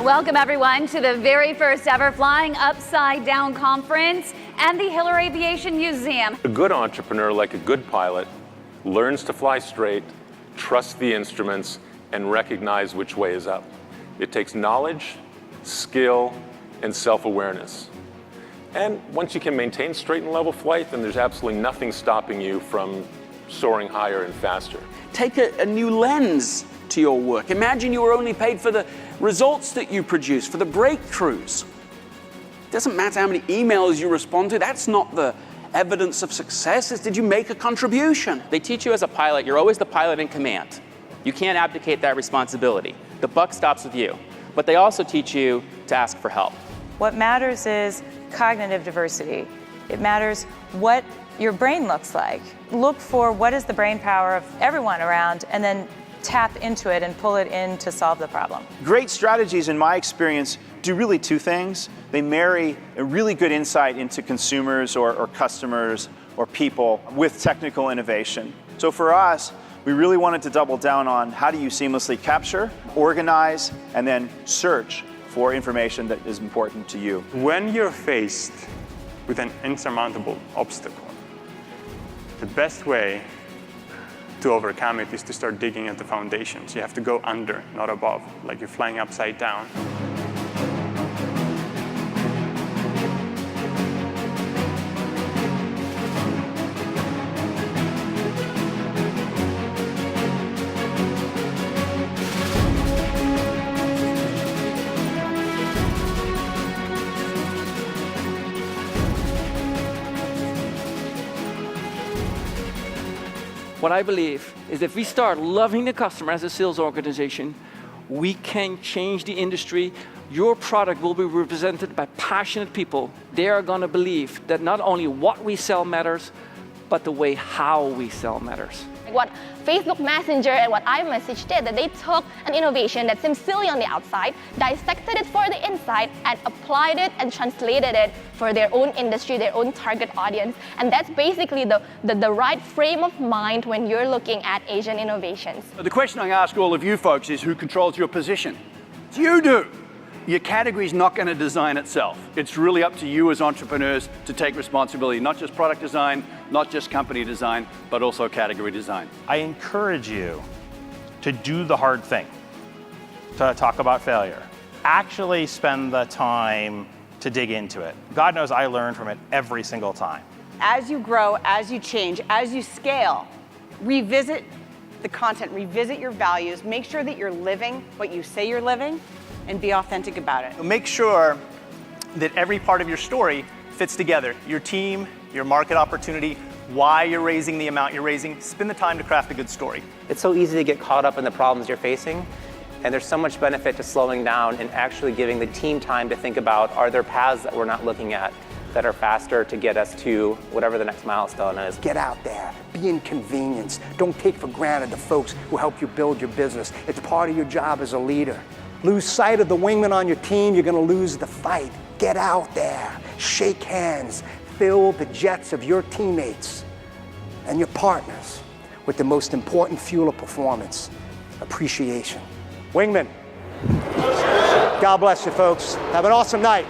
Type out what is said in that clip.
Welcome everyone to the very first ever Flying Upside Down Conference and the Hiller Aviation Museum. A good entrepreneur, like a good pilot, learns to fly straight, trust the instruments, and recognize which way is up. It takes knowledge, skill, and self-awareness. And once you can maintain straight and level flight, then there's absolutely nothing stopping you from soaring higher and faster. Take a new lens to your work. Imagine you were only paid for the results that you produce, for the breakthroughs. It doesn't matter how many emails you respond to. That's not the evidence of success. It's did you make a contribution? They teach you as a pilot, you're always the pilot in command. You can't abdicate that responsibility. The buck stops with you. But they also teach you to ask for help. What matters is cognitive diversity. It matters what your brain looks like. Look for what is the brain power of everyone around, and then tap into it and pull it in to solve the problem. Great strategies, in my experience, do really two things. They marry a really good insight into consumers or customers or people with technical innovation. So for us, we really wanted to double down on how do you seamlessly capture, organize, and then search for information that is important to you. When you're faced with an insurmountable obstacle, the best way to overcome it is to start digging at the foundations. You have to go under, not above, like you're flying upside down. What I believe is if we start loving the customer as a sales organization, we can change the industry. Your product will be represented by passionate people. They are going to believe that not only what we sell matters, but the way how we sell matters. What Facebook Messenger and what iMessage did, that they took an innovation that seems silly on the outside, dissected it for the inside, and applied it and translated it for their own industry, their own target audience. And that's basically the right frame of mind when you're looking at Asian innovations. The question I ask all of you folks is who controls your position? It's you do. Your category is not going to design itself. It's really up to you as entrepreneurs to take responsibility, not just product design, not just company design, but also category design. I encourage you to do the hard thing, to talk about failure. Actually spend the time to dig into it. God knows I learn from it every single time. As you grow, as you change, as you scale, revisit the content, revisit your values, make sure that you're living what you say you're living, and be authentic about it. Make sure that every part of your story fits together. Your team, your market opportunity, why you're raising the amount you're raising. Spend the time to craft a good story. It's so easy to get caught up in the problems you're facing, and there's so much benefit to slowing down and actually giving the team time to think about, are there paths that we're not looking at that are faster to get us to whatever the next milestone is. Get out there, be inconvenienced. Don't take for granted the folks who help you build your business. It's part of your job as a leader. Lose sight of the wingman on your team, you're gonna lose the fight. Get out there, shake hands, fill the jets of your teammates and your partners with the most important fuel of performance, appreciation. Wingman, God bless you folks. Have an awesome night.